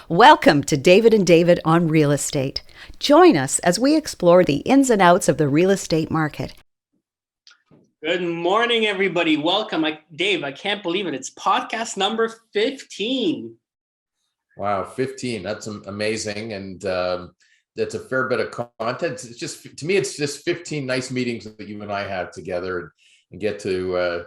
Welcome to David and David on Real Estate. Join us as we explore the ins and outs of the real estate market. Good morning, everybody. Welcome. Dave, I can't believe it. It's podcast number 15. Wow, 15. That's amazing. And that's a fair bit of content. It's just, to me, it's just 15 nice meetings that you and I have together and get to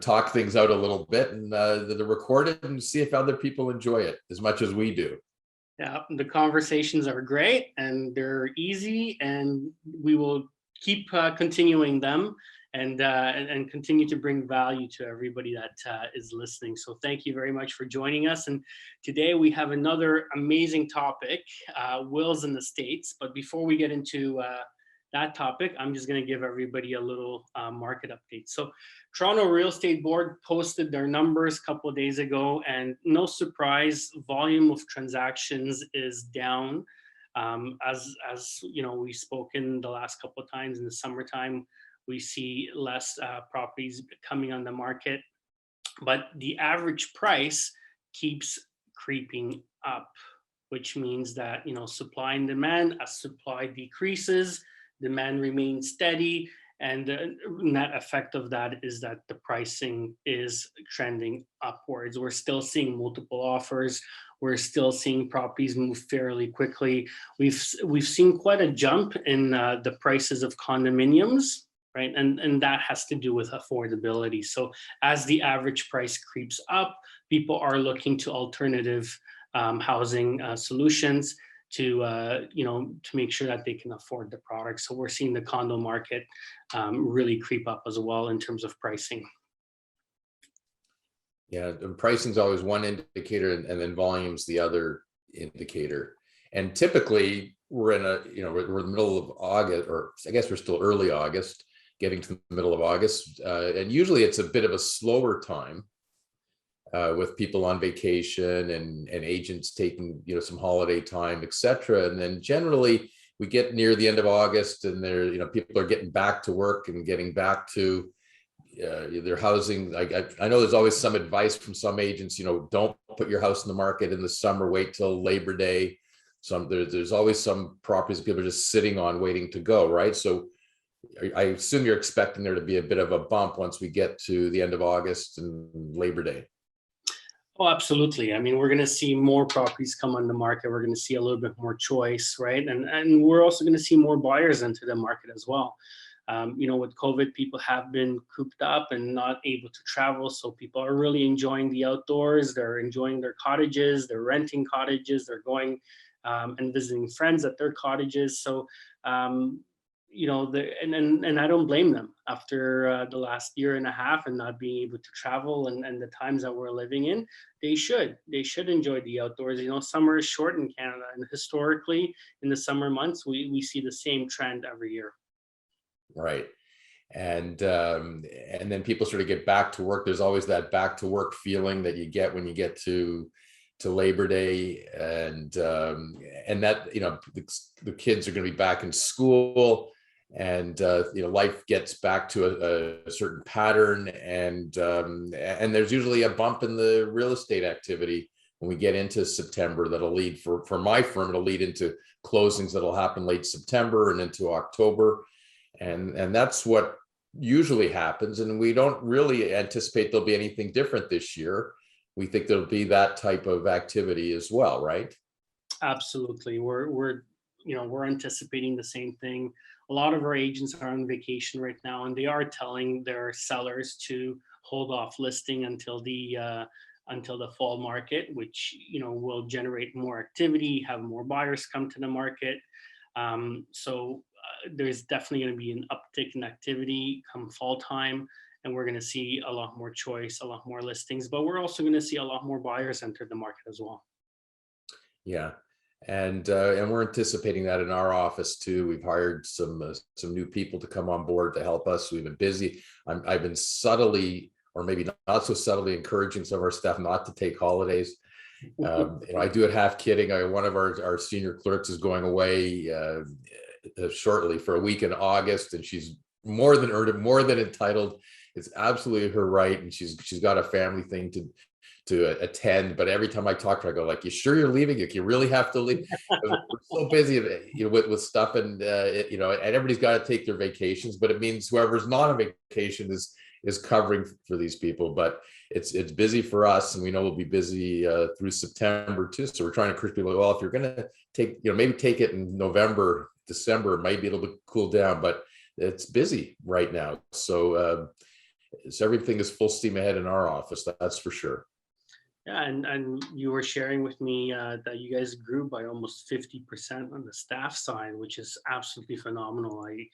talk things out a little bit and they're recorded and see if other people enjoy it as much as we do. Yeah, the conversations are great and they're easy, and we will keep continuing them and continue to bring value to everybody that is listening. So thank you very much for joining us. And today we have another amazing topic, wills in the States. But before we get into that topic, I'm just going to give everybody a little market update. So Toronto Real Estate Board posted their numbers a couple of days ago, and no surprise, volume of transactions is down. As you know, we've spoken the last couple of times in the summertime, we see less properties coming on the market, but the average price keeps creeping up, which means that, supply and demand, as supply decreases, demand remains steady, and the net effect of that is that the pricing is trending upwards. We're still seeing multiple offers. We're still seeing properties move fairly quickly. We've seen quite a jump in the prices of condominiums, right? And that has to do with affordability. So as the average price creeps up, people are looking to alternative housing solutions to make sure that they can afford the product. So we're seeing the condo market really creep up as well in terms of pricing. Yeah, and pricing is always one indicator, and then volume's the other indicator. And typically we're in we're in the middle of August, or I guess we're still early August, getting to the middle of August. And usually it's a bit of a slower time with people on vacation and agents taking, some holiday time, etc. And then generally we get near the end of August and people are getting back to work and getting back to their housing. I know there's always some advice from some agents, don't put your house in the market in the summer, wait till Labor Day. There's always some properties people are just sitting on waiting to go, right? So I assume you're expecting there to be a bit of a bump once we get to the end of August and Labor Day. Oh, absolutely. I mean, we're going to see more properties come on the market. We're going to see a little bit more choice, right? And we're also going to see more buyers enter the market as well. With COVID, people have been cooped up and not able to travel. So people are really enjoying the outdoors. They're enjoying their cottages. They're renting cottages. They're going and visiting friends at their cottages. So, and I don't blame them after the last year and a half and not being able to travel and the times that we're living in. They should enjoy the outdoors. Summer is short in Canada, and historically in the summer months, we see the same trend every year. Right. And then people sort of get back to work. There's always that back to work feeling that you get when you get to Labor Day, and that, the kids are going to be back in school, and life gets back to a certain pattern, and there's usually a bump in the real estate activity when we get into September. That'll lead for my firm, it'll lead into closings that'll happen late September and into October. And that's what usually happens. And we don't really anticipate there'll be anything different this year. We think there'll be that type of activity as well, right? Absolutely. We're anticipating the same thing. A lot of our agents are on vacation right now, and they are telling their sellers to hold off listing until the fall market, which will generate more activity, have more buyers come to the market. So there's definitely going to be an uptick in activity come fall time, and we're going to see a lot more choice, a lot more listings, but we're also going to see a lot more buyers enter the market as well. Yeah. And we're anticipating that in our office too. We've hired some new people to come on board to help us. We've been busy. I've been subtly, or maybe not so subtly, encouraging some of our staff not to take holidays. I do it half kidding. One of our senior clerks is going away shortly for a week in August, and she's more than earned it, more than entitled. It's absolutely her right, and she's got a family thing attend, but every time I talk to her, I go like, "You sure you're leaving? You really have to leave?" We're so busy, with stuff, and and everybody's got to take their vacations, but it means whoever's not on vacation is covering for these people. But it's busy for us, and we know we'll be busy through September too. So we're trying to encourage people. Well, if you're going to take, maybe take it in November, December, maybe it'll cool down, but it's busy right now. So everything is full steam ahead in our office. That's for sure. Yeah, and you were sharing with me that you guys grew by almost 50% on the staff side, which is absolutely phenomenal. I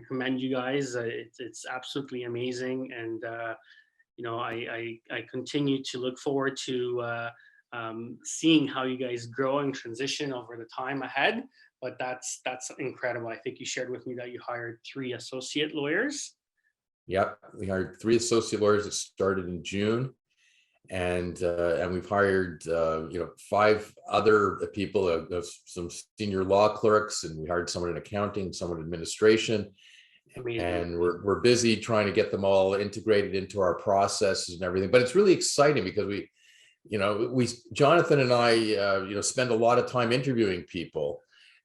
commend you guys. It's absolutely amazing, and I continue to look forward to seeing how you guys grow and transition over the time ahead. But that's incredible. I think you shared with me that you hired 3 associate lawyers. Yep, we hired 3 associate lawyers that started in June. And we've hired 5 other people, some senior law clerks, and we hired someone in accounting, someone in administration. Amazing. And we're busy trying to get them all integrated into our processes and everything. But it's really exciting because we Jonathan and I spend a lot of time interviewing people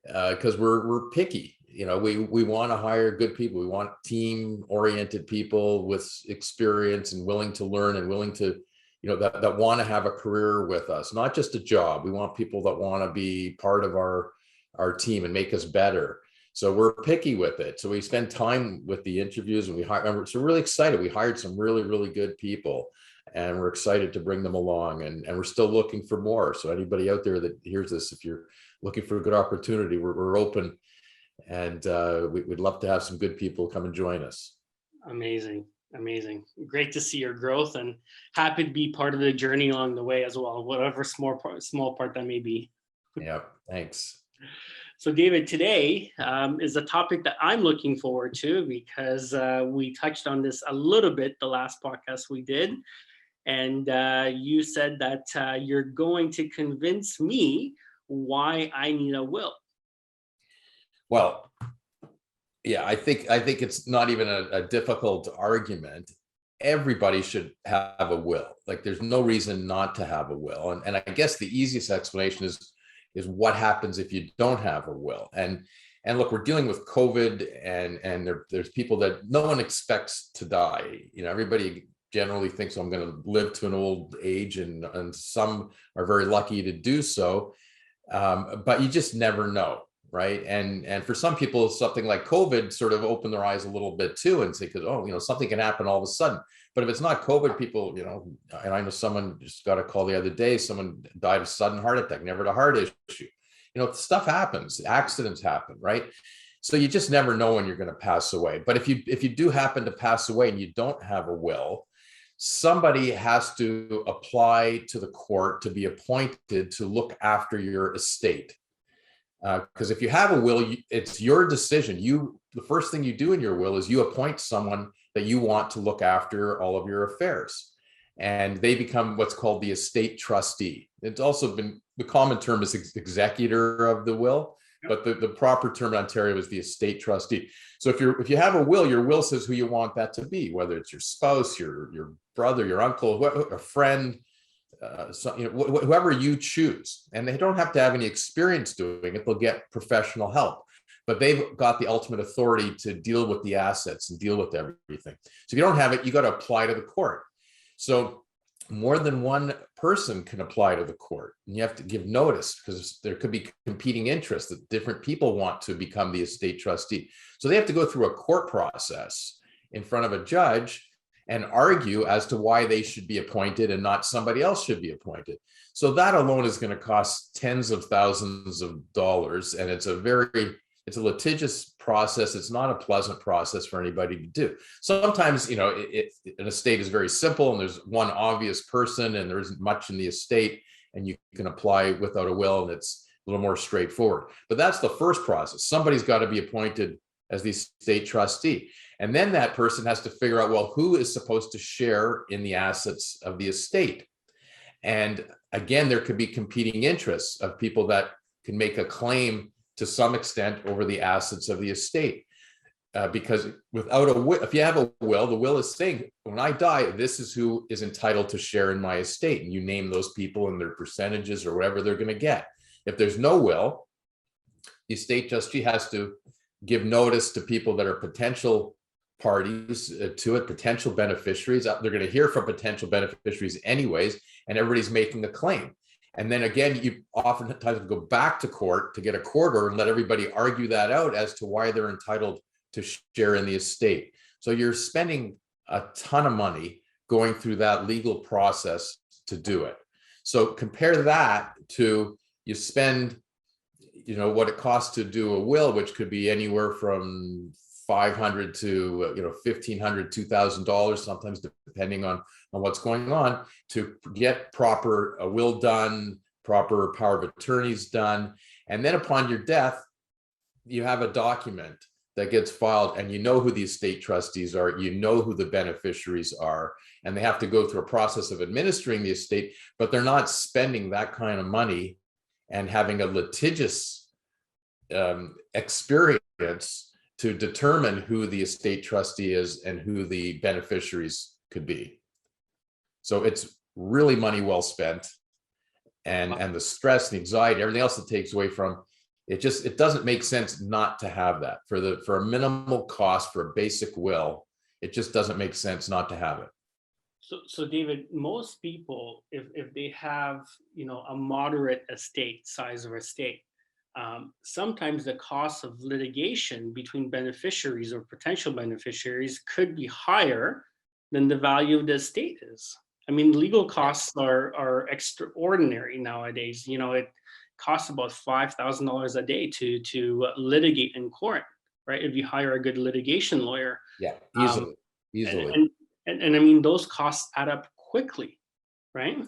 because we're picky. We want to hire good people. We want team-oriented people with experience and willing to learn and willing to that want to have a career with us, not just a job. We want people that want to be part of our team and make us better. So we're picky with it. So we spend time with the interviews, and so we're really excited. We hired some really, really good people, and we're excited to bring them along, and we're still looking for more. So anybody out there that hears this, if you're looking for a good opportunity, we're open, and we'd love to have some good people come and join us. Amazing. Great to see your growth, and happy to be part of the journey along the way as well, whatever small part that may be. Yeah, thanks. So David, today is a topic that I'm looking forward to because we touched on this a little bit the last podcast we did, and you said that you're going to convince me why I need a will. Well, yeah, I think it's not even a difficult argument. Everybody should have a will. Like, there's no reason not to have a will. And I guess the easiest explanation is what happens if you don't have a will. And look, we're dealing with COVID, and there's people that no one expects to die. Everybody generally thinks, I'm going to live to an old age, and some are very lucky to do so. But you just never know. Right. And for some people, something like COVID sort of opened their eyes a little bit too, and say, because, something can happen all of a sudden. But if it's not COVID, people, and I know someone just got a call the other day, someone died of sudden heart attack, never had a heart issue. Stuff happens, accidents happen, right? So you just never know when you're going to pass away. But if you do happen to pass away and you don't have a will, somebody has to apply to the court to be appointed to look after your estate. Because if you have a will, it's your decision. The first thing you do in your will is you appoint someone that you want to look after all of your affairs, and they become what's called the estate trustee. It's also been, the common term is executor of the will, but the proper term in Ontario is the estate trustee. So if you have a will, your will says who you want that to be, whether it's your spouse, your brother, your uncle, a friend. Whoever you choose, and they don't have to have any experience doing it. They'll get professional help, but they've got the ultimate authority to deal with the assets and deal with everything. So if you don't have it, you got to apply to the court. So more than one person can apply to the court, and you have to give notice because there could be competing interests that different people want to become the estate trustee. So they have to go through a court process in front of a judge and argue as to why they should be appointed and not somebody else should be appointed. So that alone is going to cost tens of thousands of dollars. And it's a litigious process. It's not a pleasant process for anybody to do. Sometimes, an estate is very simple and there's one obvious person and there isn't much in the estate and you can apply without a will and it's a little more straightforward. But that's the first process. Somebody's got to be appointed as the estate trustee. And then that person has to figure out, well, who is supposed to share in the assets of the estate? And again, there could be competing interests of people that can make a claim to some extent over the assets of the estate. because without a will, if you have a will, the will is saying, when I die, this is who is entitled to share in my estate. And you name those people and their percentages or whatever they're going to get. If there's no will, the estate trustee has to give notice to people that are potential parties to it, potential beneficiaries. They're going to hear from potential beneficiaries anyways, and everybody's making a claim. And then again, you oftentimes go back to court to get a court order and let everybody argue that out as to why they're entitled to share in the estate. So you're spending a ton of money going through that legal process to do it. So compare that to you spend, what it costs to do a will, which could be anywhere from $500 to $1,500, $2,000, sometimes depending on what's going on, to get proper a will done, proper power of attorneys done, and then upon your death, you have a document that gets filed, and you know who the estate trustees are, you know who the beneficiaries are, and they have to go through a process of administering the estate, but they're not spending that kind of money and having a litigious experience to determine who the estate trustee is and who the beneficiaries could be. So it's really money well spent, and the stress, the anxiety, everything else it takes away from it. It doesn't make sense not to have that for a minimal cost for a basic will. It just doesn't make sense not to have it. So David, most people, if they have, a moderate estate, size of estate, sometimes the cost of litigation between beneficiaries or potential beneficiaries could be higher than the value of the estate is. I mean, legal costs are extraordinary nowadays. It costs about $5,000 a day to litigate in court, right? If you hire a good litigation lawyer. Yeah, easily. And I mean, those costs add up quickly, right?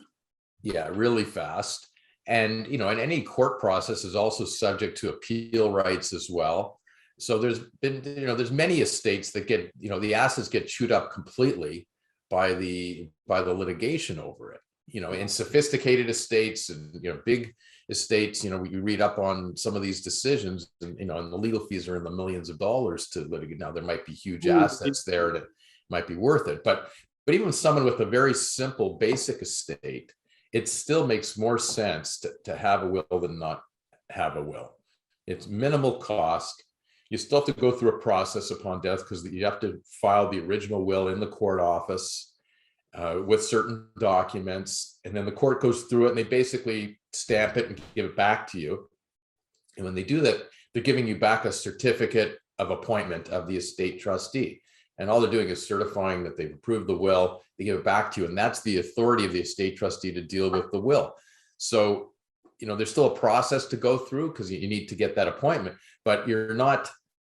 Yeah, really fast. And, and any court process is also subject to appeal rights as well. So there's many estates that get, the assets get chewed up completely by the litigation over it. In sophisticated estates and, big estates, we read up on some of these decisions, and, and the legal fees are in the millions of dollars to litigate. Now there might be huge assets there that might be worth it, but even with someone with a very simple basic estate, it still makes more sense to have a will than not have a will. It's minimal cost. You still have to go through a process upon death because you have to file the original will in the court office with certain documents, and then the court goes through it and they basically stamp it and give it back to you. And when they do that, they're giving you back a certificate of appointment of the estate trustee. And all they're doing is certifying that they've approved the will, they give it back to you. And that's the authority of the estate trustee to deal with the will. So, there's still a process to go through because you need to get that appointment, but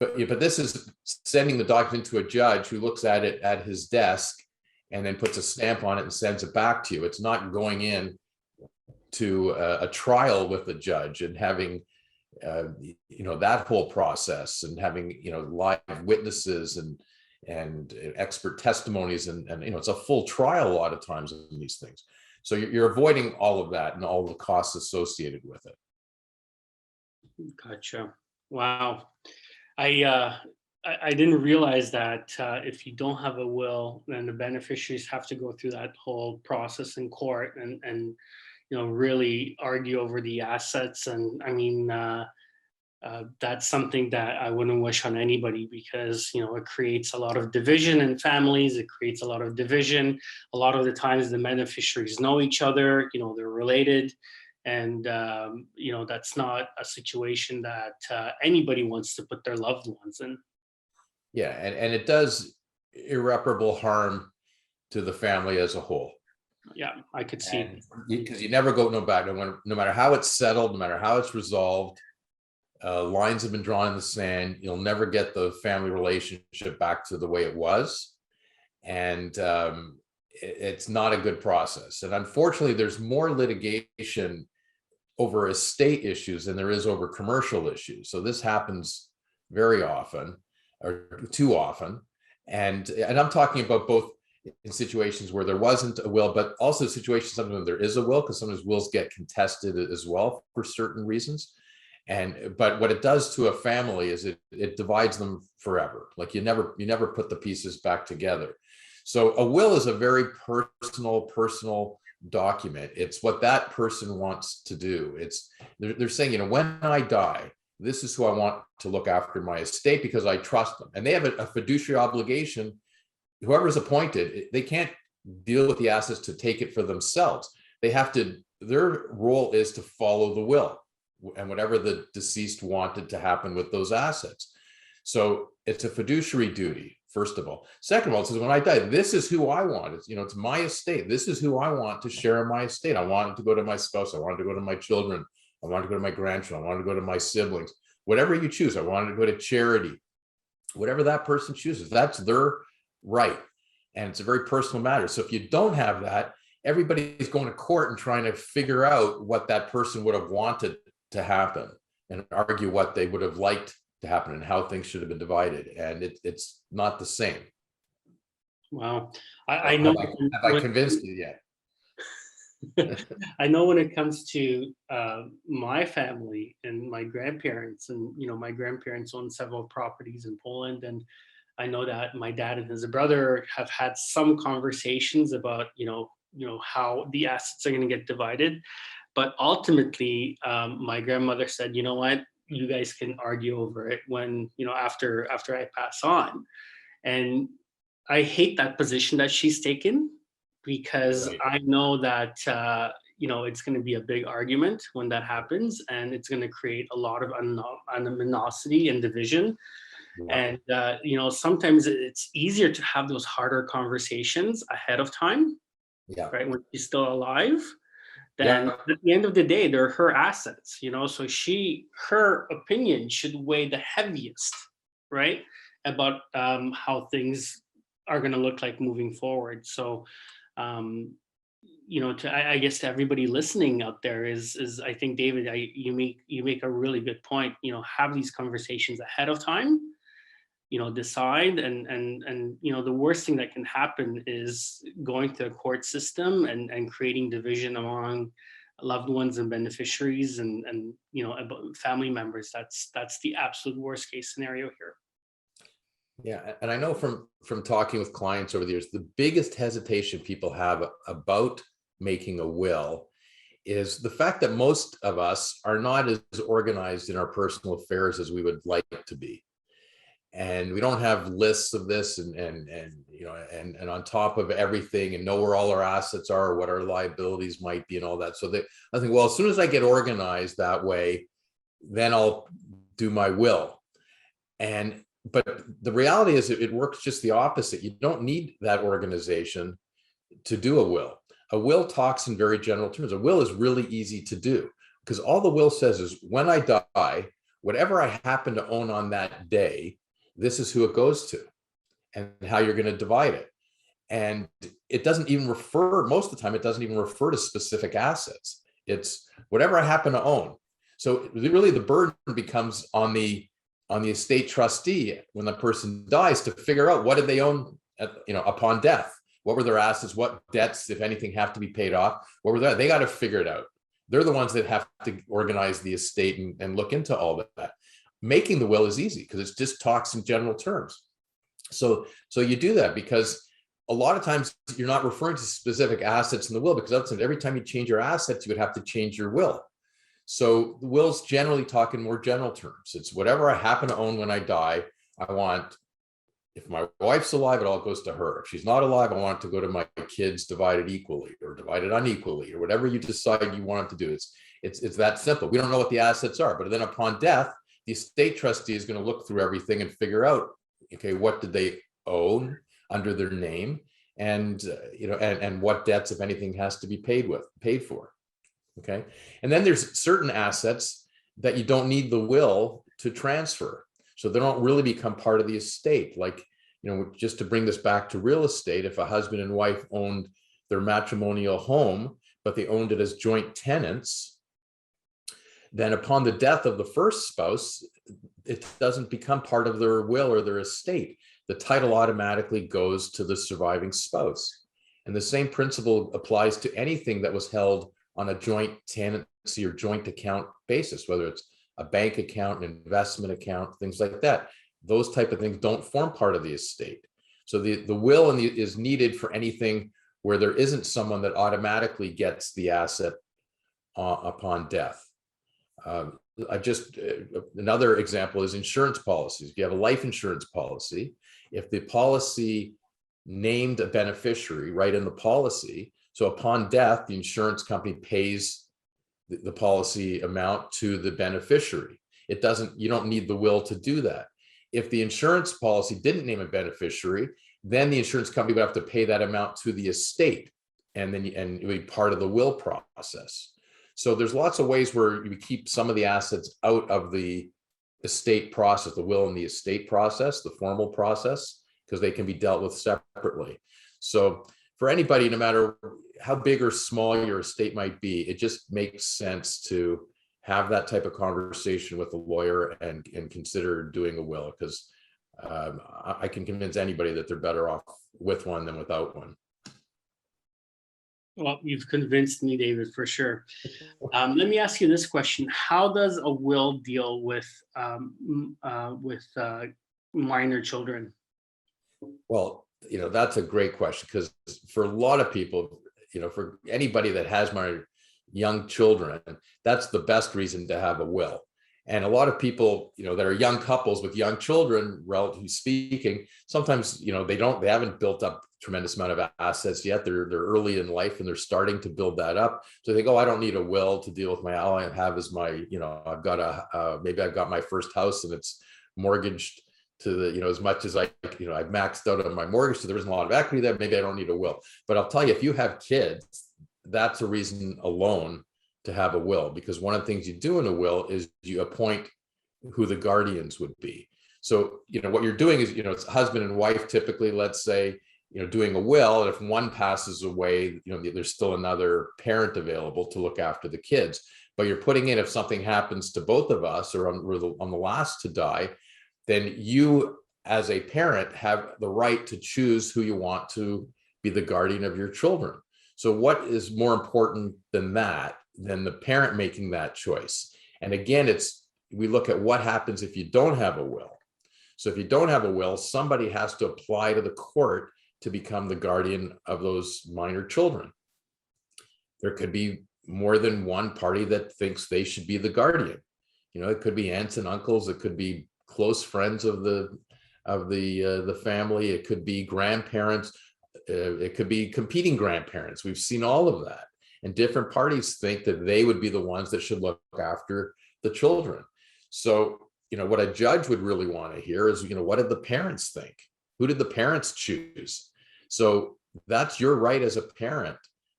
but this is sending the document to a judge who looks at it at his desk and then puts a stamp on it and sends it back to you. It's not going in to a trial with the judge and having, that whole process and having, live witnesses and expert testimonies and it's a full trial a lot of times in these things. So you're avoiding all of that and all the costs associated with it. Gotcha. Wow. I didn't realize that if you don't have a will, then the beneficiaries have to go through that whole process in court and really argue over the assets. And I mean, that's something that I wouldn't wish on anybody because, it creates a lot of division in families. It creates a lot of division. A lot of the times the beneficiaries know each other, they're related. And, that's not a situation that anybody wants to put their loved ones in. Yeah. And it does irreparable harm to the family as a whole. Yeah, I could see. Because you never go back, no matter how it's settled, no matter how it's resolved, lines have been drawn in the sand. You'll never get the family relationship back to the way it was. And it's not a good process. And unfortunately, there's more litigation over estate issues than there is over commercial issues. So this happens very often, or too often. And I'm talking about both in situations where there wasn't a will, but also situations sometimes when there is a will, because sometimes wills get contested as well for certain reasons. But what it does to a family is it divides them forever. Like you never put the pieces back together. So a will is a very personal document. It's what that person wants to do. They're saying, you know, when I die, this is who I want to look after my estate because I trust them. And they have a fiduciary obligation. Whoever's appointed, they can't deal with the assets to take it for themselves. Their role is to follow the will and whatever the deceased wanted to happen with those assets. So it's a fiduciary duty, first of all. Second of all, it says when I die, this is who I want. It's my estate. This is who I want to share in my estate. I want it to go to my spouse. I want it to go to my children. I want it to go to my grandchildren. I want it to go to my siblings. Whatever you choose, I want it to go to charity. Whatever that person chooses, that's their right. And it's a very personal matter. So if you don't have that, everybody's going to court and trying to figure out what that person would have wanted to happen and argue what they would have liked to happen and how things should have been divided. And it's not the same. Wow. I know. Have I convinced you yet? I know when it comes to my family and my grandparents, and my grandparents own several properties in Poland, and I know that my dad and his brother have had some conversations about how the assets are going to get divided, but ultimately my grandmother said, you know what, you guys can argue over it when after I pass on. And I hate that position that she's taken, because Right. I know that it's going to be a big argument when that happens, and it's going to create a lot of animosity and division. Yeah. And sometimes it's easier to have those harder conversations ahead of time, Yeah. right, when she's still alive. Then Yeah. at the end of the day, they're her assets, so her opinion should weigh the heaviest, right, about how things are going to look like moving forward. So I guess to everybody listening out there is I think, David, you make a really good point. Have these conversations ahead of time, decide, and the worst thing that can happen is going to a court system and creating division among loved ones and beneficiaries and family members. That's the absolute worst case scenario here. Yeah, and I know from talking with clients over the years, the biggest hesitation people have about making a will is the fact that most of us are not as organized in our personal affairs as we would like to be. And we don't have lists of this and on top of everything and know where all our assets are, what our liabilities might be and all that. So I think, well, as soon as I get organized that way, then I'll do my will. But the reality is it works just the opposite. You don't need that organization to do a will. A will talks in very general terms. A will is really easy to do because all the will says is when I die, whatever I happen to own on that day, this is who it goes to and how you're going to divide it. And it doesn't even refer, most of the time, it doesn't even refer to specific assets. It's whatever I happen to own. So really the burden becomes on the estate trustee when the person dies to figure out what did they own upon death. What were their assets? What debts, if anything, have to be paid off? What were they got to figure it out. They're the ones that have to organize the estate and look into all that. Making the will is easy because it just talks in general terms. So you do that because a lot of times you're not referring to specific assets in the will, because every time you change your assets, you would have to change your will. So the wills generally talk in more general terms. It's whatever I happen to own when I die, I want, if my wife's alive, it all goes to her. If she's not alive, I want it to go to my kids divided equally or divided unequally or whatever you decide you want it to do. It's that simple. We don't know what the assets are, but then upon death, the estate trustee is going to look through everything and figure out, okay, what did they own under their name, and and what debts, if anything, has to be paid for. Okay, and then there's certain assets that you don't need the will to transfer, so they don't really become part of the estate. Like, just to bring this back to real estate, if a husband and wife owned their matrimonial home, but they owned it as joint tenants, then upon the death of the first spouse, it doesn't become part of their will or their estate. The title automatically goes to the surviving spouse. And the same principle applies to anything that was held on a joint tenancy or joint account basis, whether it's a bank account, an investment account, things like that. Those type of things don't form part of the estate. So the will is needed for anything where there isn't someone that automatically gets the asset upon death. Another example is insurance policies. If you have a life insurance policy, if the policy named a beneficiary right in the policy, so upon death, the insurance company pays the policy amount to the beneficiary. You don't need the will to do that. If the insurance policy didn't name a beneficiary, then the insurance company would have to pay that amount to the estate, and it would be part of the will process. So there's lots of ways where you keep some of the assets out of the estate process, the will and the estate process, the formal process, because they can be dealt with separately. So for anybody, no matter how big or small your estate might be, it just makes sense to have that type of conversation with a lawyer and consider doing a will, because I can convince anybody that they're better off with one than without one. Well, you've convinced me, David, for sure. Let me ask you this question: how does a will deal with minor children? Well, that's a great question, because for a lot of people, for anybody that has minor young children, that's the best reason to have a will. And a lot of people, that are young couples with young children, relatively speaking, sometimes, they haven't built up a tremendous amount of assets yet. They're early in life and they're starting to build that up. So they think, oh, I don't need a will to deal with all I have is my, I've got maybe I've got my first house and it's mortgaged to the, as much as I've maxed out on my mortgage, so there isn't a lot of equity there. Maybe I don't need a will. But I'll tell you, if you have kids, that's a reason alone to have a will, because one of the things you do in a will is you appoint who the guardians would be. So, what you're doing is, it's husband and wife, typically, let's say, doing a will. And if one passes away, there's still another parent available to look after the kids. But you're putting in, if something happens to both of us, or on the last to die, then you as a parent have the right to choose who you want to be the guardian of your children. So what is more important than that, than the parent making that choice? And again, we look at what happens if you don't have a will. So if you don't have a will, somebody has to apply to the court to become the guardian of those minor children. There could be more than one party that thinks they should be the guardian. It could be aunts and uncles. It could be close friends of the family. It could be grandparents. It could be competing grandparents. We've seen all of that. And different parties think that they would be the ones that should look after the children. So, what a judge would really want to hear is, what did the parents think? Who did the parents choose? So that's your right as a parent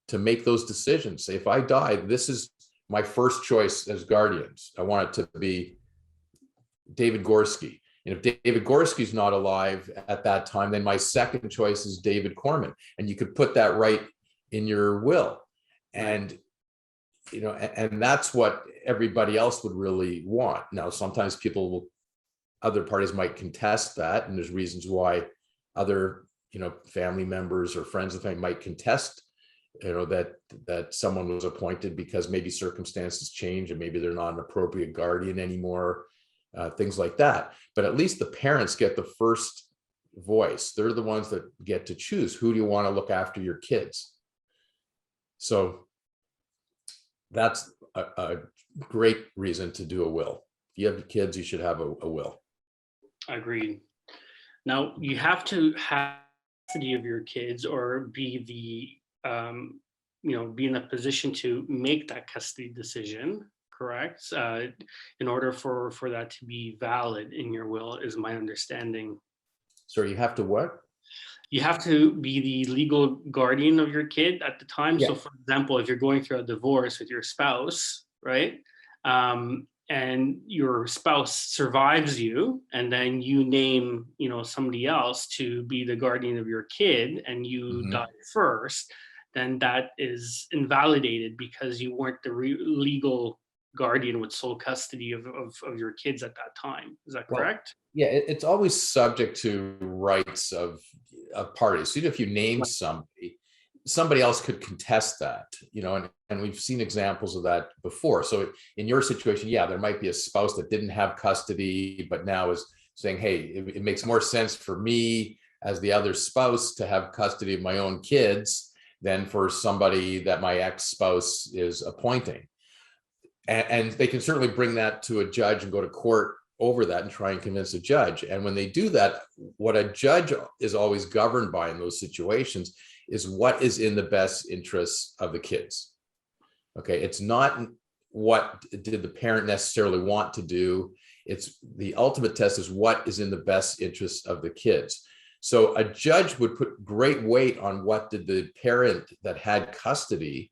to make those decisions. Say, if I die, this is my first choice as guardians. I want it to be David Gorski. And if David Gorski's not alive at that time, then my second choice is David Korman. And you could put that right in your will. And, and that's what everybody else would really want. Now, sometimes other parties might contest that. And there's reasons why other, family members or friends of the family might contest, that someone was appointed because maybe circumstances change and maybe they're not an appropriate guardian anymore. Things like that. But at least the parents get the first voice. They're the ones that get to choose, who do you want to look after your kids? So that's a great reason to do a will. If you have kids, you should have a will. Agreed. Now, you have to have custody of your kids, or be be in a position to make that custody decision, correct? In order for that to be valid in your will, is my understanding. So you have to what? You have to be the legal guardian of your kid at the time. Yeah. So for example, if you're going through a divorce with your spouse, right? And your spouse survives you, and then you name, somebody else to be the guardian of your kid, and you die first, then that is invalidated because you weren't the legal guardian with sole custody of your kids at that time. Is that correct? Yeah, it's always subject to rights of parties. So even if you name somebody, somebody else could contest that, and we've seen examples of that before. So in your situation, yeah, there might be a spouse that didn't have custody, but now is saying, hey, it makes more sense for me as the other spouse to have custody of my own kids than for somebody that my ex-spouse is appointing. And they can certainly bring that to a judge and go to court over that and try and convince a judge. And when they do that, what a judge is always governed by in those situations is what is in the best interests of the kids. Okay, it's not what did the parent necessarily want to do. It's the ultimate test is what is in the best interest of the kids. So a judge would put great weight on what did the parent that had custody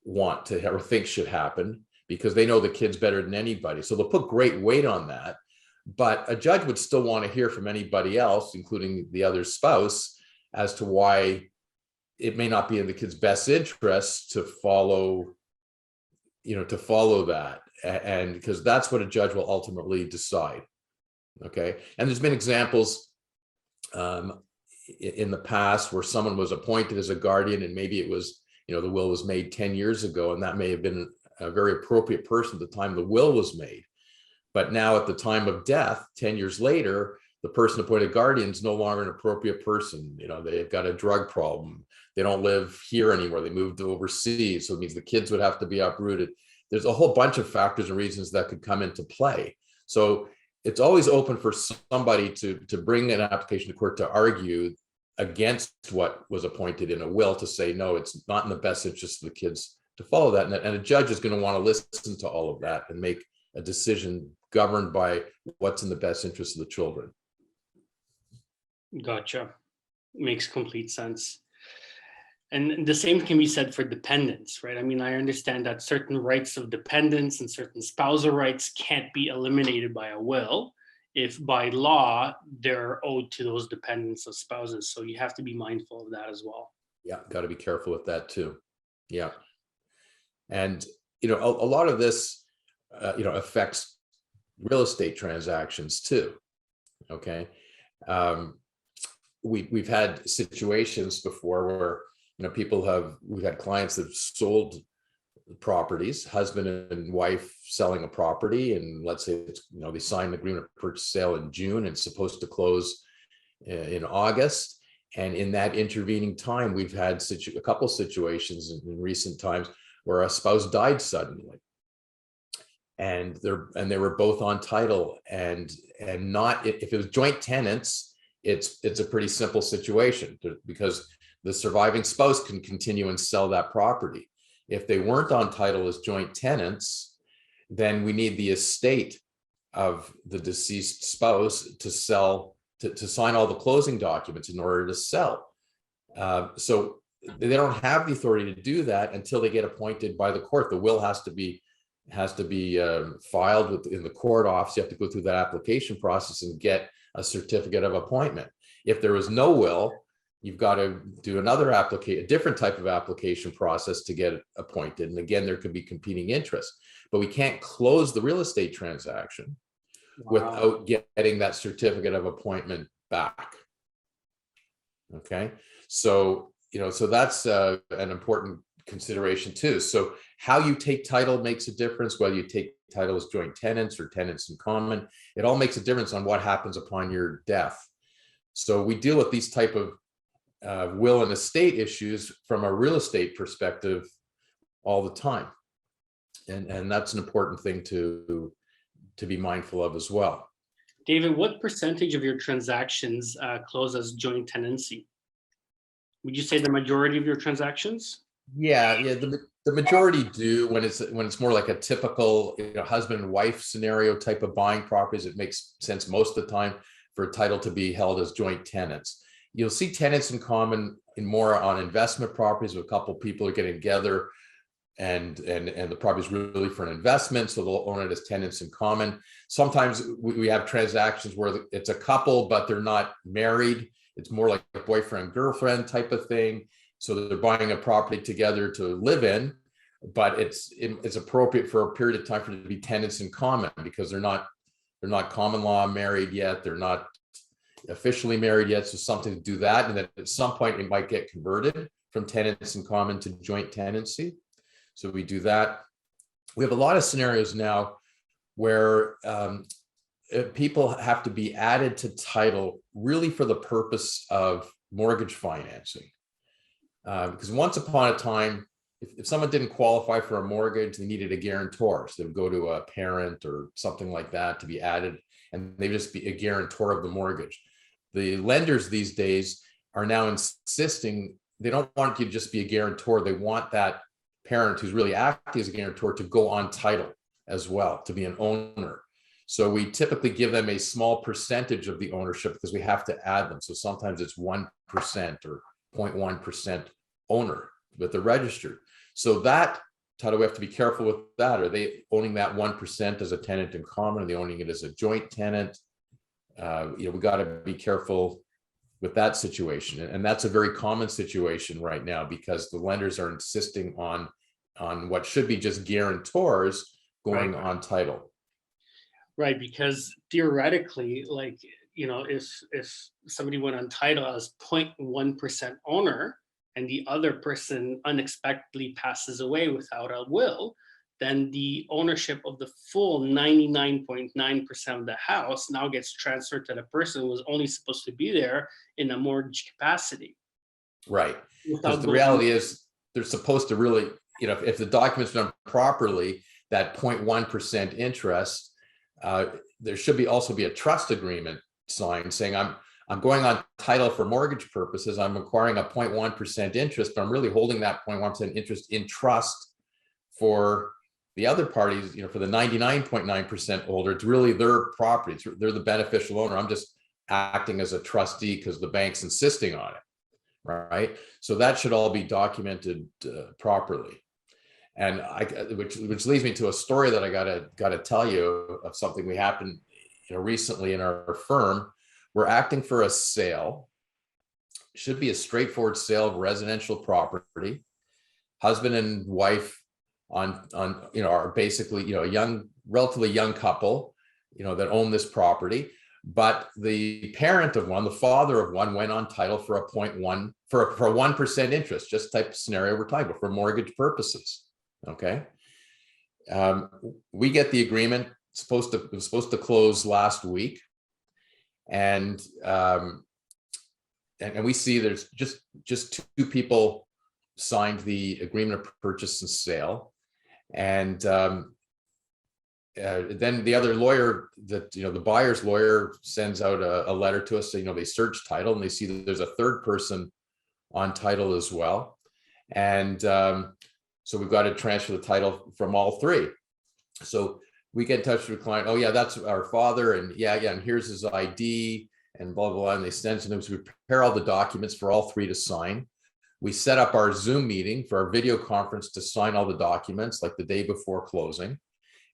want to have or think should happen, because they know the kids better than anybody. So they'll put great weight on that. But a judge would still want to hear from anybody else, including the other spouse, as to why it may not be in the kid's best interest to follow that. And because that's what a judge will ultimately decide. Okay. And there's been examples in the past where someone was appointed as a guardian, and maybe it was, the will was made 10 years ago, and that may have been a very appropriate person at the time the will was made. But now at the time of death, 10 years later, the person appointed guardian is no longer an appropriate person. They've got a drug problem. They don't live here anymore. They moved overseas. So it means the kids would have to be uprooted. There's a whole bunch of factors and reasons that could come into play. So it's always open for somebody to bring an application to court to argue against what was appointed in a will, to say, no, it's not in the best interest of the kids to follow that. And a judge is going to want to listen to all of that and make a decision governed by what's in the best interest of the children. Gotcha. Makes complete sense. And the same can be said for dependents, right? I mean, I understand that certain rights of dependents and certain spousal rights can't be eliminated by a will if by law they're owed to those dependents of spouses. So you have to be mindful of that as well. Yeah, got to be careful with that too. Yeah. And, a lot of this, affects real estate transactions too. Okay. We've had situations before where, we've had clients that have sold properties, husband and wife selling a property. And let's say it's, they signed an agreement of purchase sale in June and it's supposed to close in August. And in that intervening time, we've had a couple situations in recent times where a spouse died suddenly, and they were both on title, and not, if it was joint tenants, it's a pretty simple situation because the surviving spouse can continue and sell that property. If they weren't on title as joint tenants, then we need the estate of the deceased spouse to sign all the closing documents in order to sell. So they don't have the authority to do that until they get appointed by the court. The will has to be filed in the court office. You have to go through that application process and get a certificate of appointment. If there was no will, you've got to do a different type of application process to get appointed. And again, there could be competing interests, but we can't close the real estate transaction without getting that certificate of appointment back. Okay, so so that's an important consideration too. So how you take title makes a difference, whether you take title as joint tenants or tenants in common. It all makes a difference on what happens upon your death. So we deal with these type of will and estate issues from a real estate perspective all the time, and that's an important thing to be mindful of as well. David, what percentage of your transactions close as joint tenancy? Would you say the majority of your transactions? Yeah, the majority do when it's more like a typical husband and wife scenario type of buying properties. It makes sense most of the time for a title to be held as joint tenants. You'll see tenants in common in more on investment properties where a couple people are getting together and the property is really for an investment, so they'll own it as tenants in common. Sometimes we have transactions where it's a couple but they're not married. It's more like a boyfriend girlfriend type of thing, so they're buying a property together to live in, but it's appropriate for a period of time for it to be tenants in common because they're not common law married yet, they're not officially married yet, so something to do that, and then at some point it might get converted from tenants in common to joint tenancy. So we do that. We have a lot of scenarios now where people have to be added to title really for the purpose of mortgage financing. Because once upon a time, if someone didn't qualify for a mortgage, they needed a guarantor. So they would go to a parent or something like that to be added, and they would just be a guarantor of the mortgage. The lenders these days are now insisting they don't want you to just be a guarantor. They want that parent who's really acting as a guarantor to go on title as well, to be an owner. So we typically give them a small percentage of the ownership because we have to add them. So sometimes it's 1% or 0.1% owner, but they're registered. So that title, we have to be careful with that. Are they owning that 1% as a tenant in common? Are they owning it as a joint tenant? We got to be careful with that situation. And that's a very common situation right now because the lenders are insisting on what should be just guarantors going on title. Right, because theoretically, like, if somebody went on title as 0.1% owner and the other person unexpectedly passes away without a will, then the ownership of the full 99.9% of the house now gets transferred to the person who was only supposed to be there in a mortgage capacity. Right. Because the reality is they're supposed to really, if the document's done properly, that 0.1% interest, there should also be a trust agreement signed saying I'm going on title for mortgage purposes. I'm acquiring a 0.1% interest, but I'm really holding that 0.1% interest in trust for the other parties, for the 99.9% holder. It's really their property. They're the beneficial owner. I'm just acting as a trustee because the bank's insisting on it, right? So that should all be documented properly. And which leads me to a story that I gotta tell you of something we happened recently in our firm. We're acting for a sale. Should be a straightforward sale of residential property. Husband and wife are basically a relatively young couple that own this property. But the parent of one, the father of one, went on title for a 1% interest, just type of scenario we're talking about for mortgage purposes. Okay. We get the agreement. It was supposed to close last week, and we see there's just two people signed the agreement of purchase and sale, and then the other lawyer, the buyer's lawyer, sends out a letter to us saying they search title and they see that there's a third person on title as well, and so we've got to transfer the title from all three. So we get in touch with the client. Oh yeah, that's our father, and yeah, and here's his ID, and blah, blah, blah. And they send to them. So we prepare all the documents for all three to sign. We set up our Zoom meeting for our video conference to sign all the documents like the day before closing.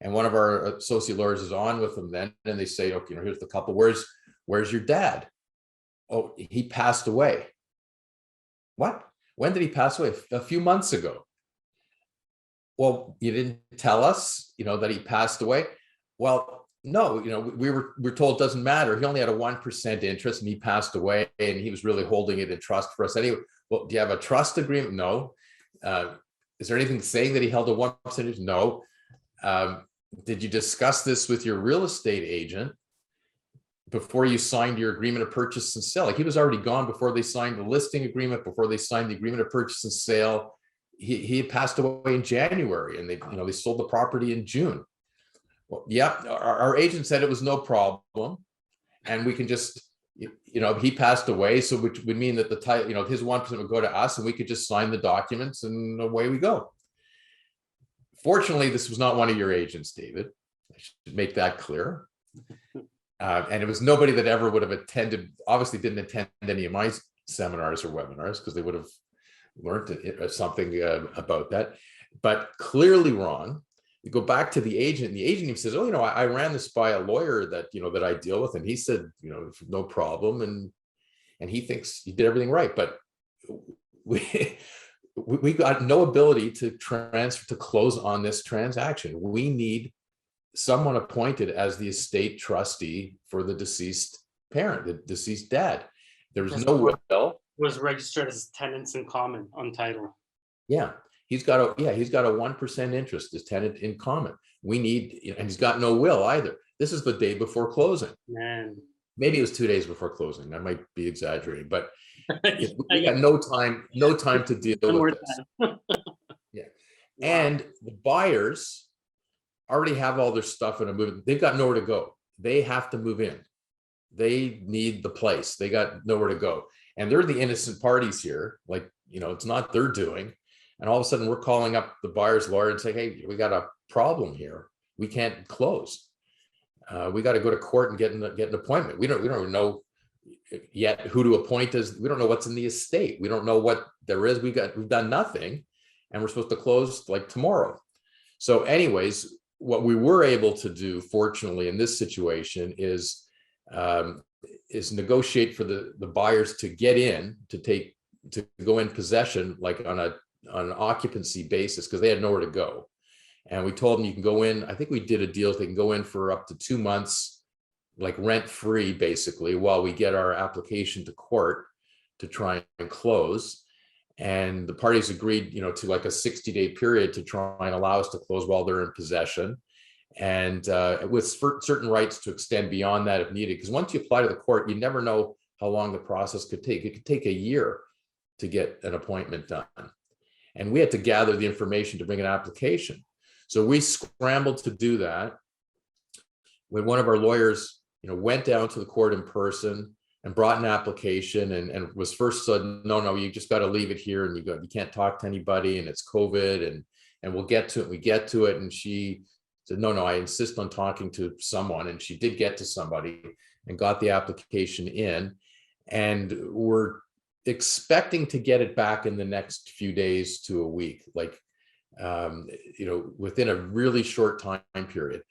And one of our associate lawyers is on with them then, and they say, okay, here's the couple. Where's your dad? Oh, he passed away. What? When did he pass away? A few months ago. Well, you didn't tell us, that he passed away. Well, no, we're told it doesn't matter. He only had a 1% interest and he passed away, and he was really holding it in trust for us anyway. Well, do you have a trust agreement? No. Is there anything saying that he held a 1% interest? No. Did you discuss this with your real estate agent before you signed your agreement of purchase and sale? Like, he was already gone before they signed the listing agreement, before they signed the agreement of purchase and sale. He had passed away in January, and they sold the property in June. Well, yeah, our agent said it was no problem, and we can just, he passed away, so which would mean that the title, his 1% would go to us, and we could just sign the documents, and away we go. Fortunately, this was not one of your agents, David. I should make that clear. And it was nobody that ever would have attended, obviously didn't attend any of my seminars or webinars, because they would have learned something about that, but clearly wrong. You go back to the agent, and the agent even says, oh, I ran this by a lawyer that, that I deal with, and he said, no problem. And he thinks he did everything right. But we got no ability to close on this transaction. We need someone appointed as the estate trustee for the deceased parent, the deceased dad. There's no will. was registered as tenants in common on title. Yeah, he's got a 1% interest as tenant in common. We need, and he's got no will either. This is the day before closing. Man. Maybe it was 2 days before closing. I might be exaggerating, but I we got no time to deal with this. Yeah. Wow. And the buyers already have all their stuff in a move. They've got nowhere to go. They have to move in. They need the place. They got nowhere to go. And they're the innocent parties here. Like, it's not their doing. And all of a sudden we're calling up the buyer's lawyer and saying, hey, we got a problem here. We can't close. We got to go to court and get an appointment. We don't even know yet who to appoint as. We don't know what's in the estate. We don't know what there is. We've done nothing, and we're supposed to close like tomorrow. So anyways, what we were able to do, fortunately, in this situation is negotiate for the buyers to get in, to go in possession, like on an occupancy basis, because they had nowhere to go. And we told them you can go in. I think we did a deal. They can go in for up to 2 months, like rent free, basically, while we get our application to court to try and close. And the parties agreed, to like a 60-day period to try and allow us to close while they're in possession. And with certain rights to extend beyond that if needed. Because once you apply to the court, you never know how long the process could take. It could take a year to get an appointment done. And we had to gather the information to bring an application. So we scrambled to do that. When one of our lawyers, went down to the court in person and brought an application and was first said, no, you just got to leave it here, and you can't talk to anybody, and it's COVID, and we'll get to it. We get to it, and she said, no, I insist on talking to someone, and she did get to somebody and got the application in, and we're expecting to get it back in the next few days to a week, like within a really short time period.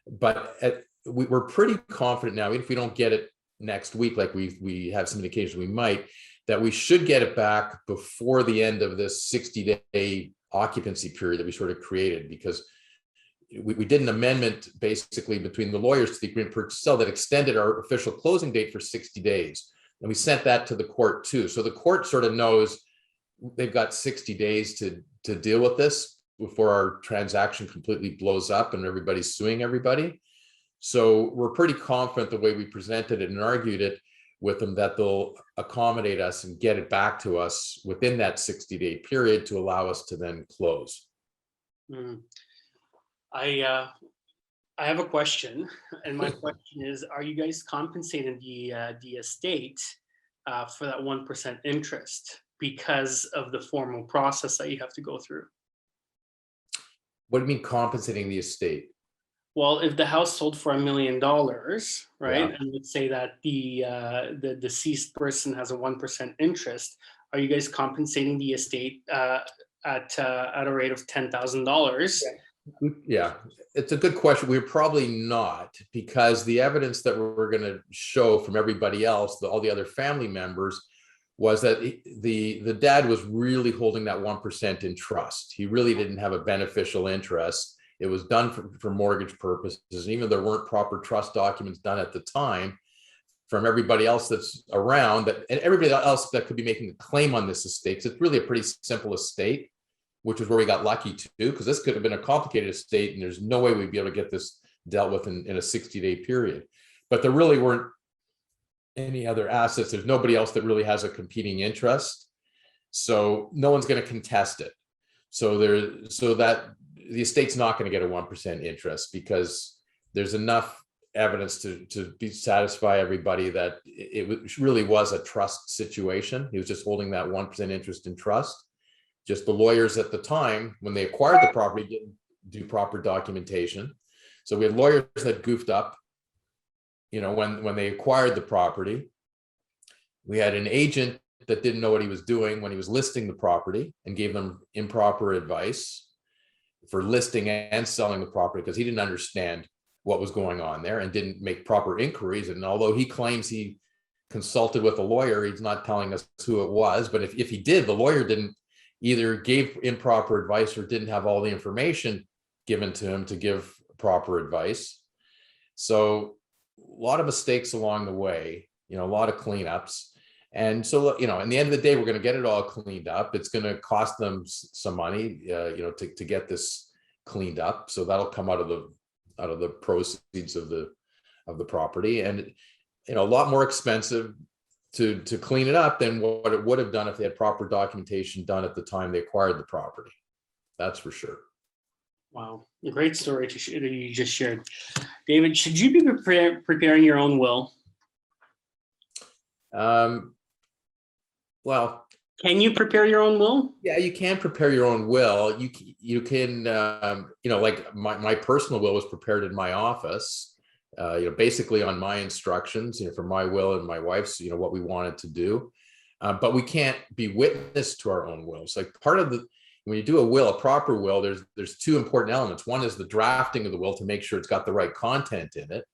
But we're pretty confident now, even if we don't get it next week, like we have some indication we might, that we should get it back before the end of this 60-day occupancy period that we sort of created, because we did an amendment basically between the lawyers to the agreement purchase sale that extended our official closing date for 60 days. And we sent that to the court too. So the court sort of knows they've got 60 days to deal with this before our transaction completely blows up and everybody's suing everybody. So we're pretty confident the way we presented it and argued it with them that they'll accommodate us and get it back to us within that 60-day period to allow us to then close. I have a question, and my question is: are you guys compensating the estate for that 1% interest because of the formal process that you have to go through? What do you mean compensating the estate? Well, if the house sold for $1 million, right, Yeah. and let's say that the deceased person has a 1% interest, are you guys compensating the estate at a rate of $10,000? Yeah, it's a good question. We're probably not, because the evidence that we're going to show from everybody else, all the other family members, was that the dad was really holding that 1% in trust. He really didn't have a beneficial interest. It was done for mortgage purposes. And even though there weren't proper trust documents done at the time, from everybody else that's around, and everybody else that could be making a claim on this estate, 'cause it's really a pretty simple estate, which is where we got lucky too, because this could have been a complicated estate and there's no way we'd be able to get this dealt with in a 60-day period. But there really weren't any other assets. There's nobody else that really has a competing interest. So no one's going to contest it. So that the estate's not going to get a 1% interest, because there's enough evidence to satisfy everybody that it really was a trust situation. He was just holding that 1% interest in trust. Just the lawyers at the time, when they acquired the property, didn't do proper documentation. So we had lawyers that goofed up, when they acquired the property. We had an agent that didn't know what he was doing when he was listing the property and gave them improper advice for listing and selling the property, because he didn't understand what was going on there and didn't make proper inquiries. And although he claims he consulted with a lawyer, he's not telling us who it was. But if he did, the lawyer didn't either gave improper advice or didn't have all the information given to him to give proper advice. So a lot of mistakes along the way, a lot of cleanups. And so, in the end of the day, we're going to get it all cleaned up. It's going to cost them some money, to get this cleaned up. So that'll come out of the proceeds of the property, and a lot more expensive to clean it up than what it would have done if they had proper documentation done at the time they acquired the property. That's for sure. Wow, a great story that you just shared. David, should you be preparing your own will? Well, can you prepare your own will? Yeah, you can prepare your own will. You can, like my personal will was prepared in my office, basically on my instructions, for my will and my wife's, what we wanted to do. But we can't be witness to our own wills. Like when you do a will, a proper will, there's two important elements. One is the drafting of the will to make sure it's got the right content in it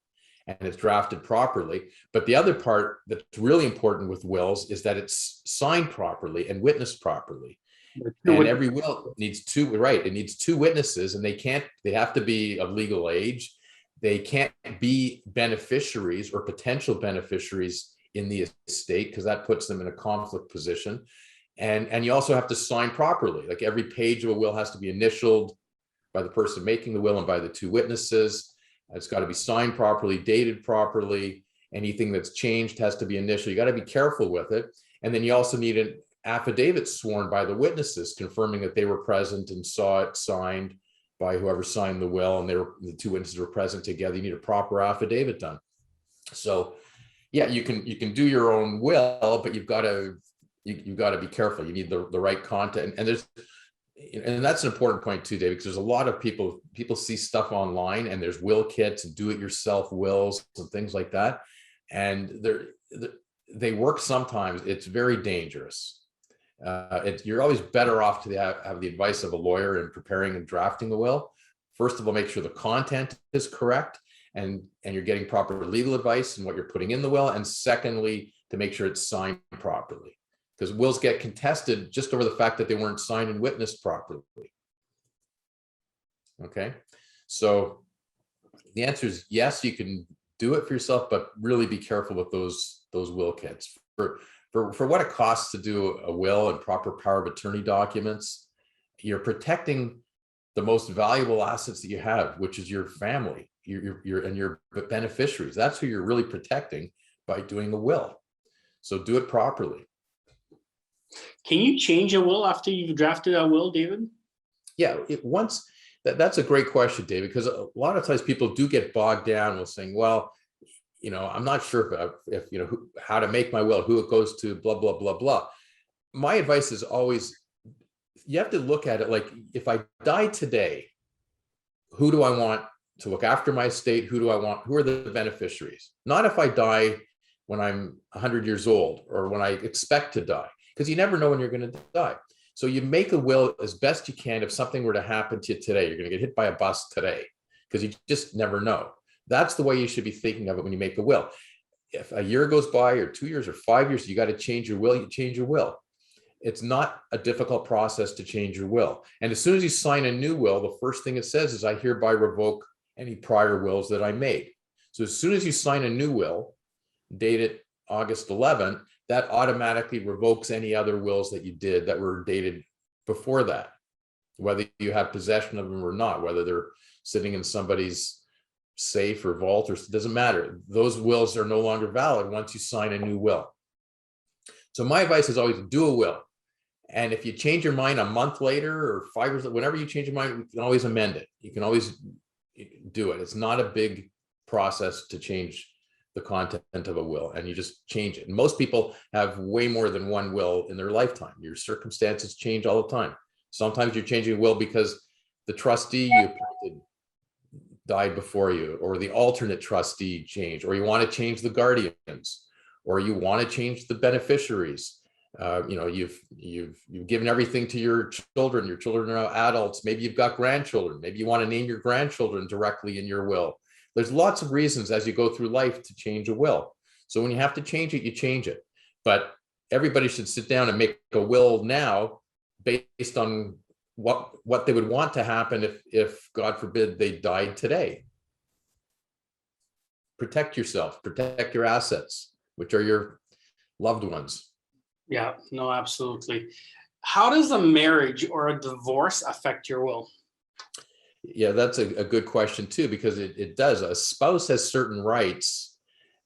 and it's drafted properly. But the other part that's really important with wills is that it's signed properly and witnessed properly. And every will needs two, right? It needs two witnesses, and they have to be of legal age. They can't be beneficiaries or potential beneficiaries in the estate, because that puts them in a conflict position. And you also have to sign properly. Like every page of a will has to be initialed by the person making the will and by the two witnesses. It's got to be signed properly, dated properly. Anything that's changed has to be initialed. You got to be careful with it. And then you also need an affidavit sworn by the witnesses confirming that they were present and saw it signed by whoever signed the will, and the two witnesses were present together. You need a proper affidavit done. So yeah, you can do your own will, but you've got to be careful. You need the right content. And that's an important point too, David, because there's a lot of people see stuff online, and there's will kits and do-it-yourself wills and things like that. And they work sometimes. It's very dangerous. You're always better off to have the advice of a lawyer in preparing and drafting the will. First of all, make sure the content is correct, and you're getting proper legal advice and what you're putting in the will. And secondly, to make sure it's signed properly, because wills get contested just over the fact that they weren't signed and witnessed properly. Okay, so the answer is yes, you can do it for yourself, but really be careful with those will kits. For what it costs to do a will and proper power of attorney documents, you're protecting the most valuable assets that you have, which is your family, your beneficiaries. That's who you're really protecting by doing a will. So do it properly. Can you change a will after you've drafted a will, David? Yeah, that's a great question, David, because a lot of times people do get bogged down with saying, well, I'm not sure if how to make my will, who it goes to, blah, blah, blah, blah. My advice is always, you have to look at it like, if I die today, who do I want to look after my estate? Who are the beneficiaries? Not if I die when I'm 100 years old or when I expect to die, because you never know when you're going to die. So you make a will as best you can. If something were to happen to you today, you're going to get hit by a bus today, because you just never know. That's the way you should be thinking of it when you make a will. If a year goes by, or 2 years, or 5 years, you got to change your will, you change your will. It's not a difficult process to change your will. And as soon as you sign a new will, the first thing it says is, I hereby revoke any prior wills that I made. So as soon as you sign a new will, dated August 11th, that automatically revokes any other wills that you did that were dated before that, whether you have possession of them or not, whether they're sitting in somebody's safe or vault, or it doesn't matter. Those wills are no longer valid once you sign a new will. So my advice is always do a will. And if you change your mind a month later or 5 years, whenever you change your mind, you can always amend it. You can always do it. It's not a big process to change the content of a will, and you just change it. And most people have way more than one will in their lifetime. Your circumstances change all the time. Sometimes you're changing a will because the trustee you appointed died before you, or the alternate trustee changed, or you want to change the guardians, or you want to change the beneficiaries. You've given everything to your children. Your children are now adults. Maybe you've got grandchildren. Maybe you want to name your grandchildren directly in your will. There's lots of reasons as you go through life to change a will. So when you have to change it, you change it. But everybody should sit down and make a will now based on what they would want to happen if God forbid they died today. Protect yourself, protect your assets, which are your loved ones. Yeah, no, absolutely. How does a marriage or a divorce affect your will? Yeah, that's a good question too, because it does. A spouse has certain rights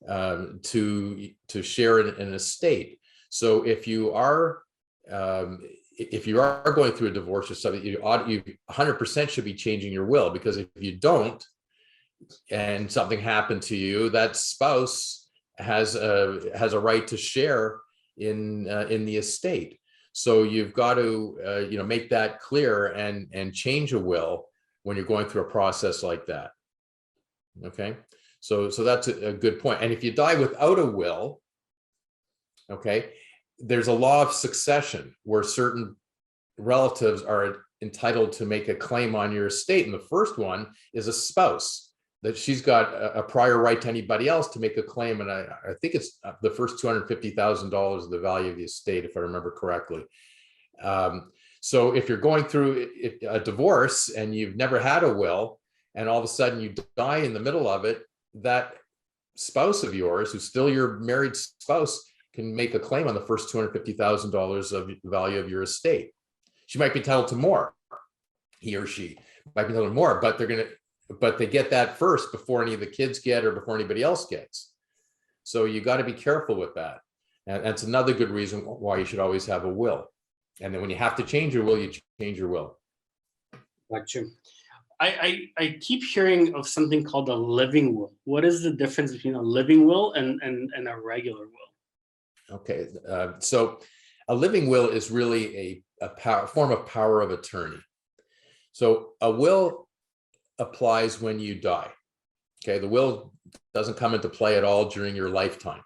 to share in an estate. So if you are going through a divorce or something, you 100% should be changing your will, because if you don't and something happened to you, that spouse has a right to share in the estate. So you've got to make that clear and change a will when you're going through a process like that. Okay, so that's a good point. And if you die without a will, okay, there's a law of succession where certain relatives are entitled to make a claim on your estate. And the first one is a spouse, that she's got a prior right to anybody else to make a claim. And I think it's the first $250,000 of the value of the estate, if I remember correctly. So if you're going through a divorce and you've never had a will, and all of a sudden you die in the middle of it, that spouse of yours, who's still your married spouse, can make a claim on the first $250,000 of the value of your estate. She might be entitled to more. He or she might be entitled to more, but they get that first before any of the kids get, or before anybody else gets. So you got to be careful with that. And that's another good reason why you should always have a will. And then when you have to change your will, you change your will. Gotcha. I keep hearing of something called a living will. What is the difference between a living will and a regular will? Okay, so a living will is really a form of power of attorney. So a will applies when you die. Okay, the will doesn't come into play at all during your lifetime.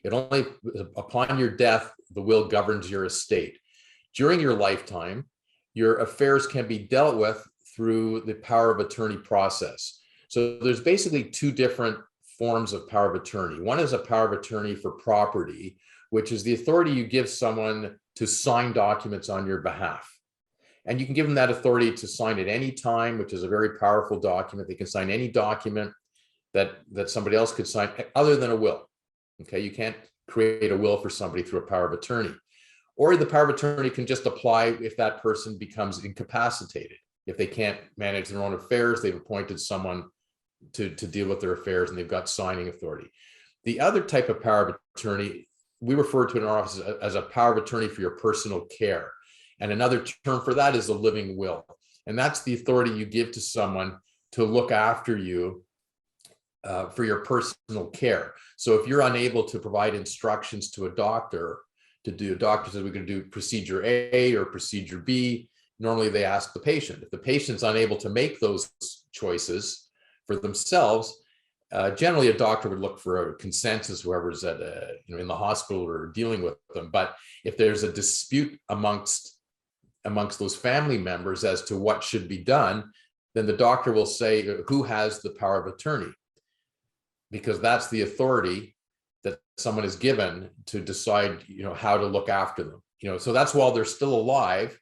It only, upon your death, the will governs your estate. During your lifetime, your affairs can be dealt with through the power of attorney process. So there's basically two different forms of power of attorney. One is a power of attorney for property, which is the authority you give someone to sign documents on your behalf. And you can give them that authority to sign at any time, which is a very powerful document. They can sign any document that somebody else could sign other than a will. Okay, you can't create a will for somebody through a power of attorney. Or the power of attorney can just apply if that person becomes incapacitated. If they can't manage their own affairs, they've appointed someone to deal with their affairs, and they've got signing authority. The other type of power of attorney, we refer to in our office as a power of attorney for your personal care. And another term for that is a living will. And that's the authority you give to someone to look after you for your personal care. So if you're unable to provide instructions to a doctor, doctor says we're going to do procedure A or procedure B, normally they ask the patient. If the patient's unable to make those choices for themselves, generally a doctor would look for a consensus, whoever's at in the hospital or dealing with them. But if there's a dispute amongst those family members as to what should be done, then the doctor will say who has the power of attorney, because that's the authority that someone is given to decide, how to look after them. So that's while they're still alive,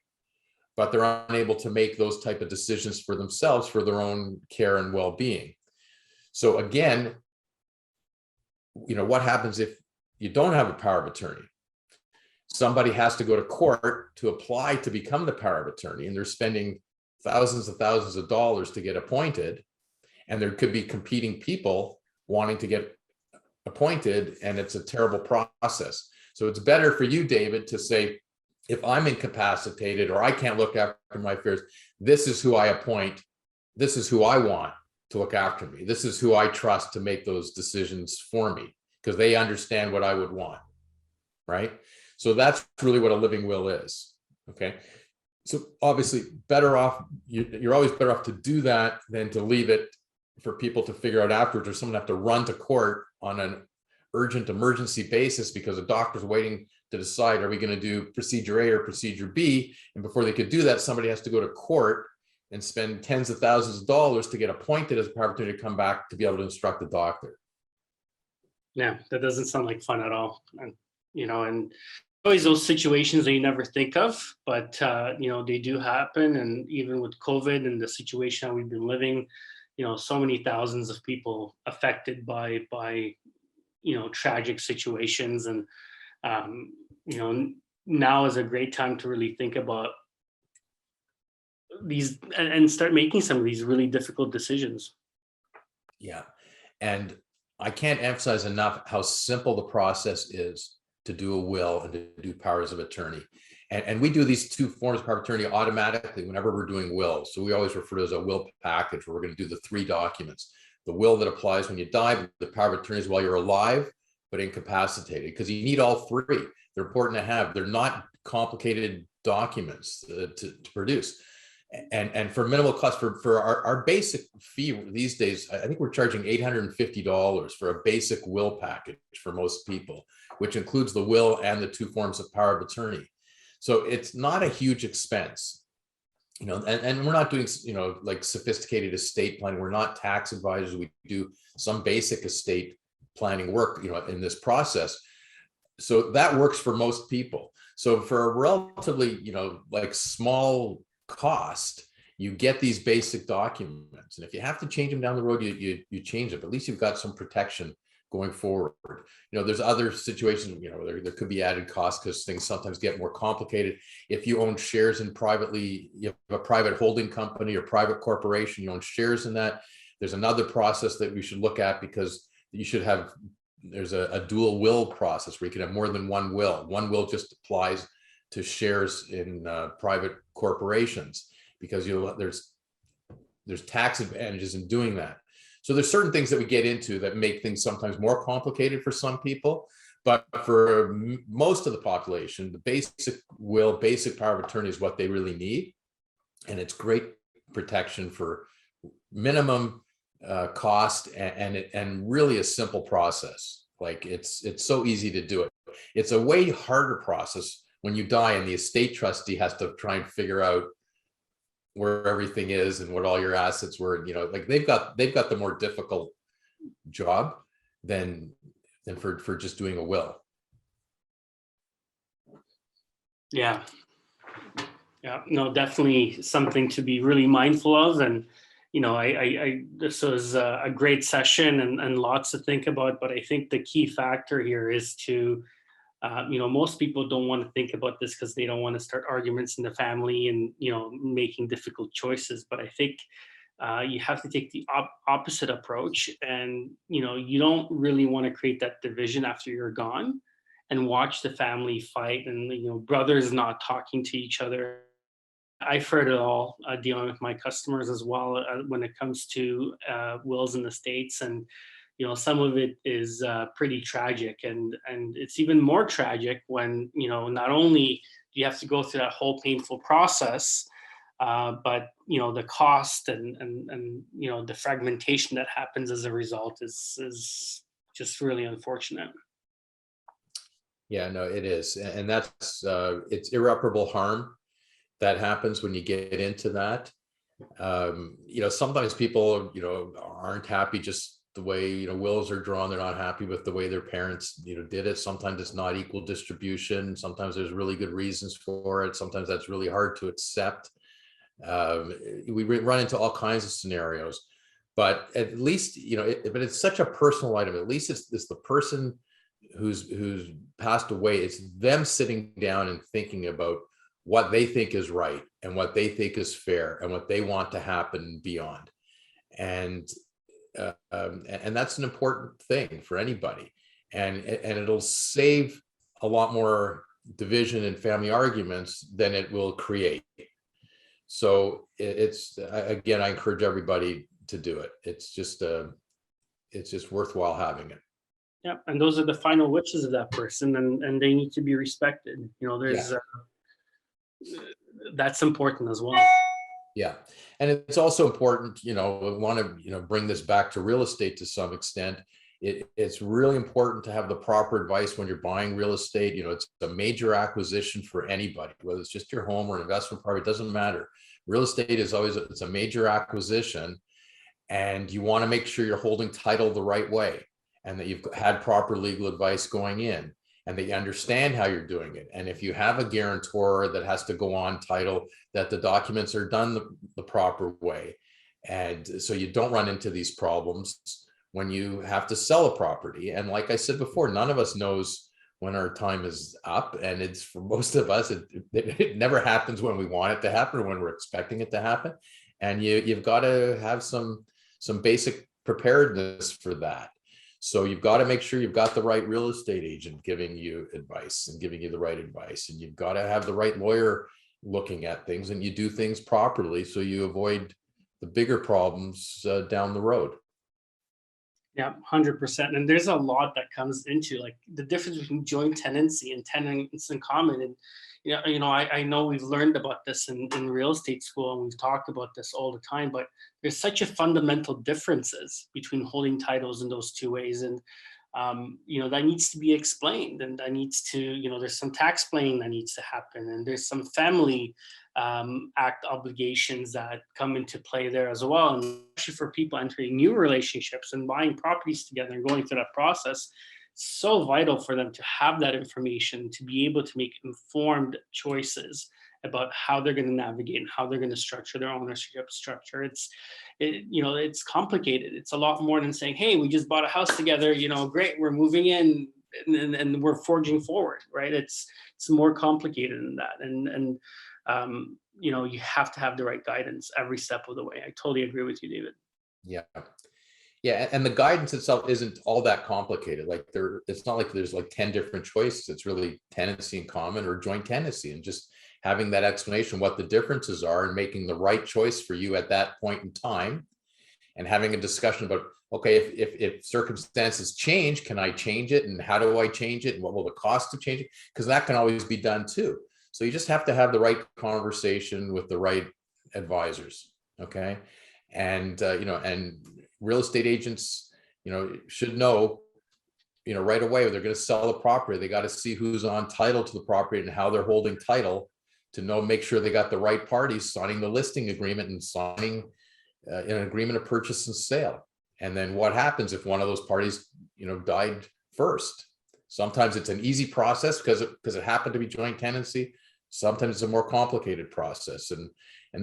but they're unable to make those type of decisions for themselves for their own care and well-being. So again, what happens if you don't have a power of attorney? Somebody has to go to court to apply to become the power of attorney, and they're spending thousands of dollars to get appointed, and there could be competing people wanting to get appointed, and it's a terrible process. So it's better for you, David, to say, if I'm incapacitated or I can't look after my affairs, this is who I appoint. This is who I want to look after me. This is who I trust to make those decisions for me, because they understand what I would want, right? So that's really what a living will is, okay? So obviously better off, you're always better off to do that than to leave it for people to figure out afterwards, or someone have to run to court on an urgent emergency basis because a doctor's waiting to decide, are we going to do procedure A or procedure B? And before they could do that, somebody has to go to court and spend tens of thousands of dollars to get appointed as a power of attorney to come back to be able to instruct the doctor. Yeah, that doesn't sound like fun at all. And, and always those situations that you never think of, but, they do happen. And even with COVID and the situation that we've been living, so many thousands of people affected by tragic situations. And, now is a great time to really think about these and start making some of these really difficult decisions. Yeah. And I can't emphasize enough how simple the process is to do a will and to do powers of attorney. And we do these two forms of power of attorney automatically whenever we're doing wills. So we always refer to it as a will package, where we're going to do the 3 documents. The will that applies when you die, the power of attorney is while you're alive, but incapacitated, because you need all 3. They're important to have. They're not complicated documents to produce. And for minimal cost, for our basic fee these days, I think we're charging $850 for a basic will package for most people, which includes the will and the 2 forms of power of attorney. So it's not a huge expense, and we're not doing, like sophisticated estate planning. We're not tax advisors. We do some basic estate planning work, in this process. So that works for most people. So for a relatively, like small cost, you get these basic documents. And if you have to change them down the road, you change it, but at least you've got some protection going forward. There's other situations, there could be added costs because things sometimes get more complicated. If you own shares in you have a private holding company or private corporation, you own shares in that, there's another process that we should look at, because there's a dual will process where you can have more than one will. One will just applies to shares in private corporations, because there's tax advantages in doing that. So there's certain things that we get into that make things sometimes more complicated for some people, but for most of the population, the basic will, basic power of attorney is what they really need. And it's great protection for minimum cost and really a simple process. Like it's so easy to do it. It's a way harder process when you die and the estate trustee has to try and figure out where everything is and what all your assets were. Like they've got the more difficult job than for just doing a will. Yeah. No, definitely something to be really mindful of. And, this was a great session and lots to think about, but I think the key factor here is to, most people don't want to think about this because they don't want to start arguments in the family and, making difficult choices. But I think you have to take the opposite approach. And, you don't really want to create that division after you're gone and watch the family fight and, brothers not talking to each other. I've heard it all dealing with my customers as well when it comes to wills in the States. And some of it is pretty tragic, and it's even more tragic when not only do you have to go through that whole painful process, but the cost and the fragmentation that happens as a result is just really unfortunate. Yeah, no, it is, and that's it's irreparable harm that happens when you get into that. Sometimes people aren't happy just the way wills are drawn. They're not happy with the way their parents did it. Sometimes it's not equal distribution. Sometimes there's really good reasons for it. Sometimes that's really hard to accept. We run into all kinds of scenarios, but at least but it's such a personal item. At least it's the person who's passed away. It's them sitting down and thinking about what they think is right and what they think is fair and what they want to happen beyond. And that's an important thing for anybody. And it'll save a lot more division and family arguments than it will create. So it's, again, I encourage everybody to do it. It's just worthwhile having it. Yeah. And those are the final wishes of that person, and they need to be respected. There's, that's important as well. Yeah. And it's also important, we want to, bring this back to real estate to some extent. It's really important to have the proper advice when you're buying real estate. It's a major acquisition for anybody, whether it's just your home or an investment property, it doesn't matter. Real estate is always, it's a major acquisition, and you want to make sure you're holding title the right way and that you've had proper legal advice going in, and that you understand how you're doing it. And if you have a guarantor that has to go on title, that the documents are done the proper way. And so you don't run into these problems when you have to sell a property. And like I said before, none of us knows when our time is up. And it's, for most of us, it never happens when we want it to happen or when we're expecting it to happen. And you've got to have some basic preparedness for that. So you've got to make sure you've got the right real estate agent giving you advice and giving you the right advice. And you've got to have the right lawyer looking at things, and you do things properly so you avoid the bigger problems down the road. Yeah, 100%. And there's a lot that comes into like the difference between joint tenancy and tenants in common. And I know we've learned about this in real estate school, and we've talked about this all the time, but there's such a fundamental differences between holding titles in those two ways. And that needs to be explained, and that needs to, there's some tax planning that needs to happen, and there's some family act obligations that come into play there as well. And especially for people entering new relationships and buying properties together and going through that process, so vital for them to have that information to be able to make informed choices about how they're going to navigate and how they're going to structure their ownership structure. It's complicated. It's a lot more than saying, hey, we just bought a house together, great, we're moving in and we're forging forward, right? It's more complicated than that. And you have to have the right guidance every step of the way. I totally agree with you, David. Yeah, and the guidance itself isn't all that complicated. Like it's not like there's like 10 different choices. It's really tenancy in common or joint tenancy, and just having that explanation what the differences are and making the right choice for you at that point in time, and having a discussion about, okay, if circumstances change, can I change it, and how do I change it, and what will the cost of changing? Because that can always be done too. So you just have to have the right conversation with the right advisors, okay? And and real estate agents, should know, right away they're going to sell the property. They got to see who's on title to the property and how they're holding title to make sure they got the right parties signing the listing agreement and signing an agreement of purchase and sale. And then what happens if one of those parties, died first? Sometimes it's an easy process because it happened to be joint tenancy. Sometimes it's a more complicated process. And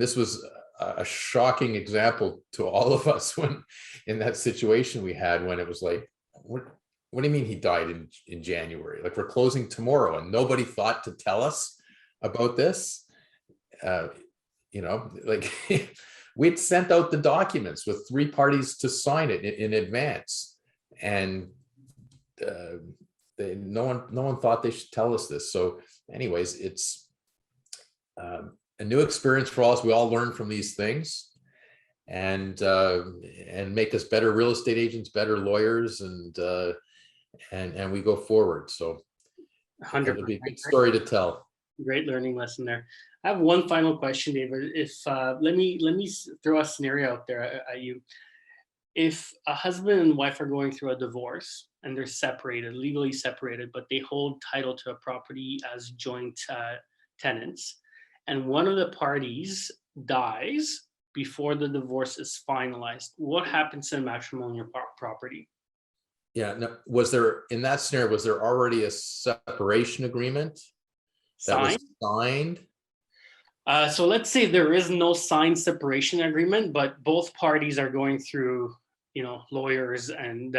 this was a shocking example to all of us when in that situation we had, when it was like, what do you mean he died in January? Like, we're closing tomorrow and nobody thought to tell us about this. Like we'd sent out the documents with 3 parties to sign it in advance, and no one thought they should tell us this. So anyways, it's a new experience for us. We all learn from these things, and make us better real estate agents, better lawyers, and we go forward. So 100%. It'll be a good story to tell. Great learning lesson there. I have one final question, David. If let me throw a scenario out there at you. If a husband and wife are going through a divorce and they're separated, legally separated, but they hold title to a property as joint tenants, and one of the parties dies before the divorce is finalized, what happens to the matrimonial property? Yeah. No, in that scenario, was there already a separation agreement that was signed? So let's say there is no signed separation agreement, but both parties are going through, lawyers and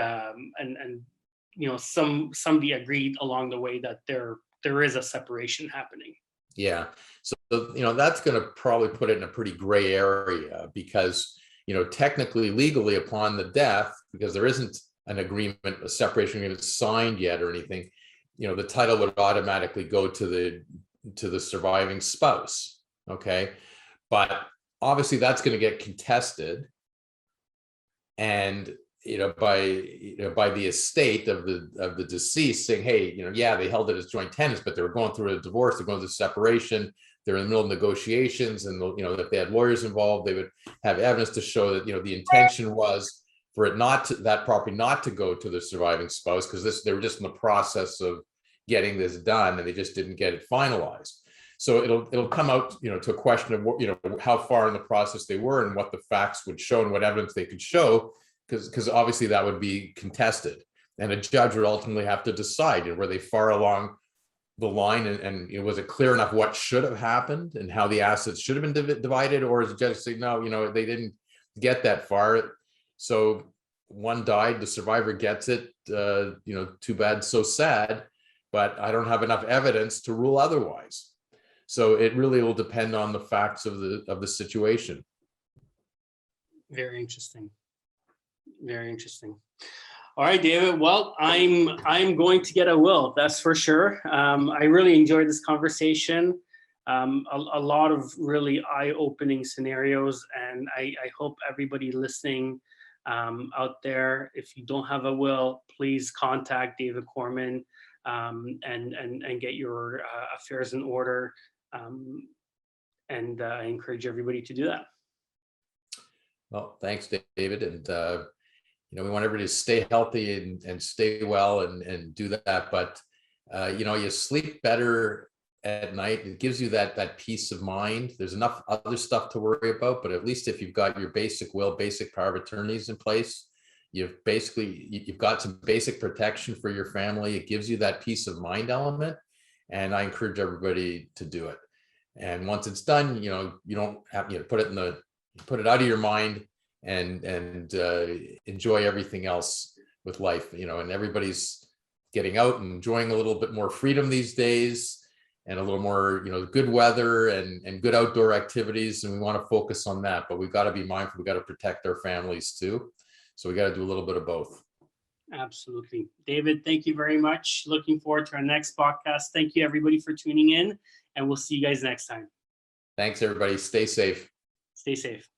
somebody agreed along the way that there is a separation happening. Yeah. So, that's going to probably put it in a pretty gray area, because, technically, legally, upon the death, because there isn't an agreement, a separation agreement signed yet or anything, the title would automatically go to the surviving spouse. Okay. But obviously that's going to get contested, and by the estate of the deceased saying, hey, yeah, they held it as joint tenants, but they were going through a divorce, they're going through separation, they're in the middle of negotiations, and if they had lawyers involved, they would have evidence to show that the intention was for it that property not to go to the surviving spouse, because they were just in the process of getting this done and they just didn't get it finalized. So it'll come out to a question of how far in the process they were and what the facts would show and what evidence they could show, because obviously that would be contested, and a judge would ultimately have to decide, were they far along the line, and was it clear enough what should have happened and how the assets should have been divided, or is the judge saying, no, they didn't get that far, so one died, the survivor gets it, too bad, so sad, but I don't have enough evidence to rule otherwise. So it really will depend on the facts of the situation. Very interesting. Very interesting. All right, David. Well, I'm going to get a will, that's for sure. I really enjoyed this conversation. A lot of really eye-opening scenarios, and I hope everybody listening out there, if you don't have a will, please contact David Korman and get your affairs in order. And I encourage everybody to do that. Well, thanks, David. And, we want everybody to stay healthy and stay well and do that. But, you sleep better at night. It gives you that peace of mind. There's enough other stuff to worry about, but at least if you've got your basic will, basic power of attorneys in place, you've got some basic protection for your family. It gives you that peace of mind element. And I encourage everybody to do it. And once it's done, you don't have, put it out of your mind and enjoy everything else with life, and everybody's getting out and enjoying a little bit more freedom these days and a little more, good weather and good outdoor activities. And we want to focus on that, but we've got to be mindful. We've got to protect our families too. So we got to do a little bit of both. Absolutely. David, thank you very much. Looking forward to our next podcast. Thank you everybody for tuning in, and we'll see you guys next time. Thanks everybody. Stay safe. Stay safe.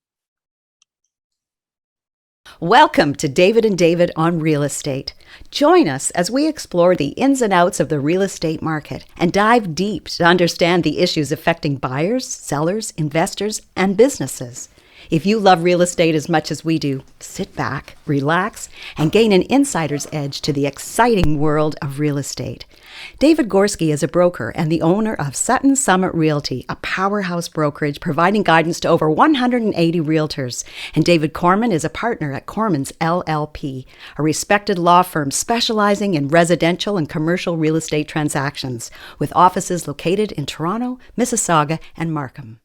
Welcome to David and David on Real Estate. Join us as we explore the ins and outs of the real estate market and dive deep to understand the issues affecting buyers, sellers, investors, and businesses. If you love real estate as much as we do, sit back, relax, and gain an insider's edge to the exciting world of real estate. David Gorski is a broker and the owner of Sutton Summit Realty, a powerhouse brokerage providing guidance to over 180 realtors. And David Korman is a partner at Kormans LLP, a respected law firm specializing in residential and commercial real estate transactions, with offices located in Toronto, Mississauga, and Markham.